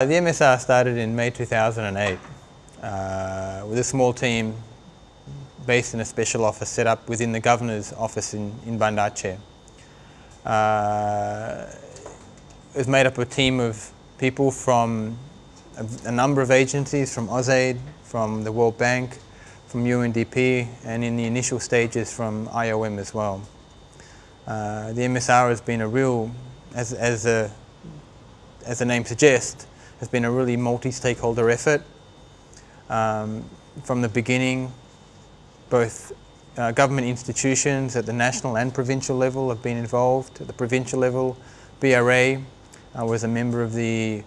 The MSR started in May 2008 with a small team based in a special office set up within the Governor's office in Banda Aceh. It was made up of a team of people from a number of agencies, from AusAid, from the World Bank, from UNDP, and in the initial stages from IOM as well. The MSR has been a real, as the name suggests, has been a really multi-stakeholder effort. From the beginning, both government institutions at the national and provincial level have been involved. At the provincial level, BRA was a member of the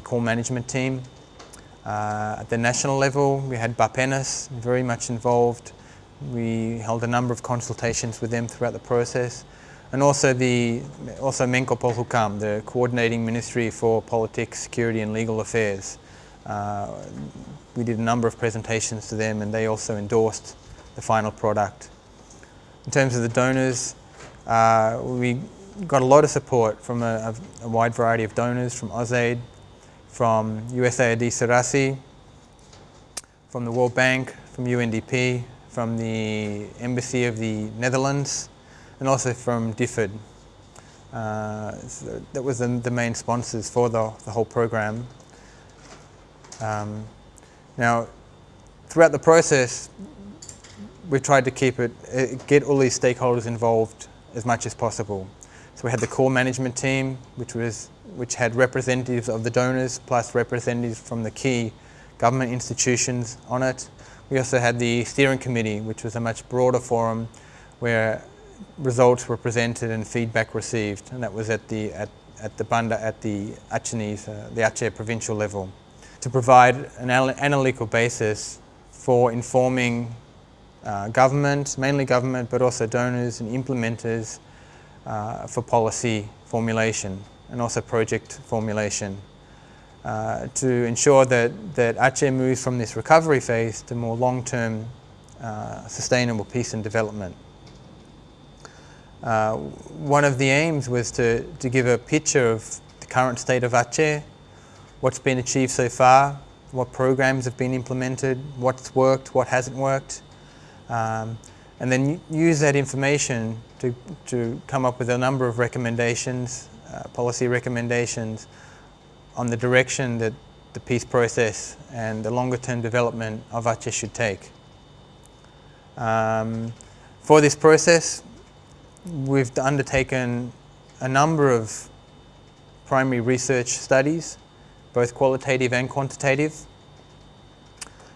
core management team. At the national level, we had Bapenas very much involved. We held a number of consultations with them throughout the process. And also Menko Polhukam, the Coordinating Ministry for Politics, Security and Legal Affairs. We did a number of presentations to them and they also endorsed the final product. In terms of the donors, we got a lot of support from a wide variety of donors, from AusAid, from USAID Serasi, from the World Bank, from UNDP, from the Embassy of the Netherlands, and also from DFID. So that was the main sponsors for the whole program. Now, throughout the process, we tried to get all these stakeholders involved as much as possible. So we had the core management team, which had representatives of the donors plus representatives from the key government institutions on it. We also had the steering committee, which was a much broader forum where results were presented and feedback received, and that was at the Aceh provincial level, to provide an analytical basis for informing government, mainly government, but also donors and implementers for policy formulation and also project formulation to ensure that Aceh moves from this recovery phase to more long-term sustainable peace and development. One of the aims was to give a picture of the current state of Aceh, what's been achieved so far, what programs have been implemented, what's worked, what hasn't worked, and then use that information to come up with a number of recommendations, policy recommendations on the direction that the peace process and the longer-term development of Aceh should take. For this process, we've undertaken a number of primary research studies, both qualitative and quantitative.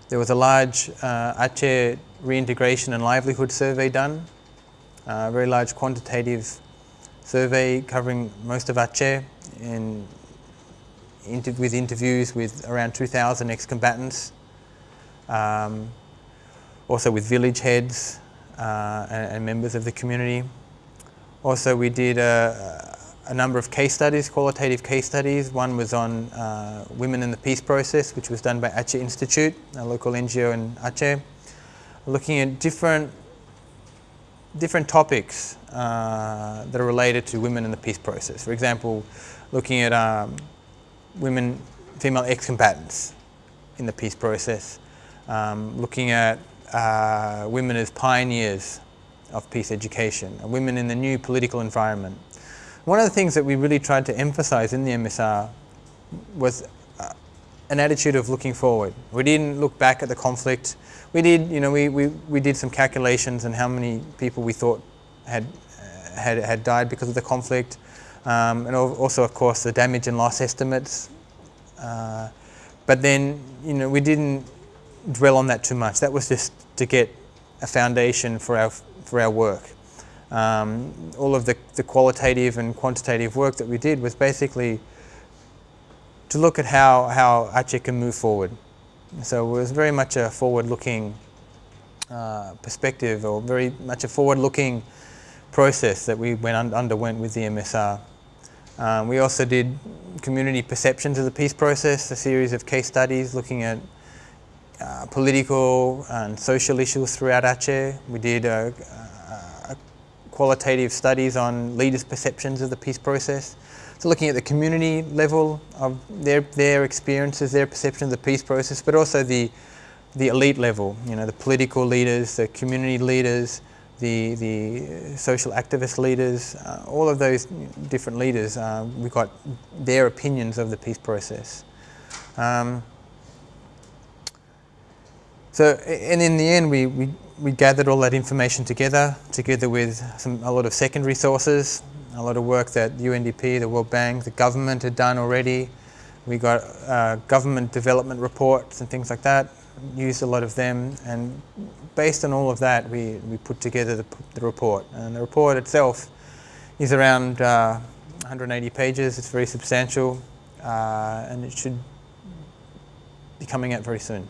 There was a large Aceh reintegration and livelihood survey done, a very large quantitative survey covering most of Aceh with interviews with around 2,000 ex-combatants, also with village heads and members of the community. Also, we did a number of case studies, qualitative case studies. One was on women in the peace process, which was done by Aceh Institute, a local NGO in Aceh, looking at different topics that are related to women in the peace process. For example, looking at female ex-combatants in the peace process, looking at women as pioneers of peace education, and women in the new political environment. One of the things that we really tried to emphasize in the MSR was an attitude of looking forward. We didn't look back at the conflict. We did, we did some calculations on how many people we thought had died because of the conflict, and also, of course, the damage and loss estimates. But then, we didn't dwell on that too much. That was just to get a foundation for our work. All of the qualitative and quantitative work that we did was basically to look at how Aceh can move forward. So it was very much a forward-looking perspective, or very much a forward-looking process that we underwent with the MSR. We also did community perceptions of the peace process, a series of case studies looking at political and social issues throughout Aceh. We did qualitative studies on leaders' perceptions of the peace process. So looking at the community level of their experiences, their perception of the peace process, but also the elite level, you know, the political leaders, the community leaders, the social activist leaders, all of those different leaders, we got their opinions of the peace process. So, and in the end, we gathered all that information together with a lot of secondary sources, a lot of work that UNDP, the World Bank, the government had done already. We got government development reports and things like that, used a lot of them, and based on all of that, we put together the report. And the report itself is around 180 pages. It's very substantial, and it should be coming out very soon.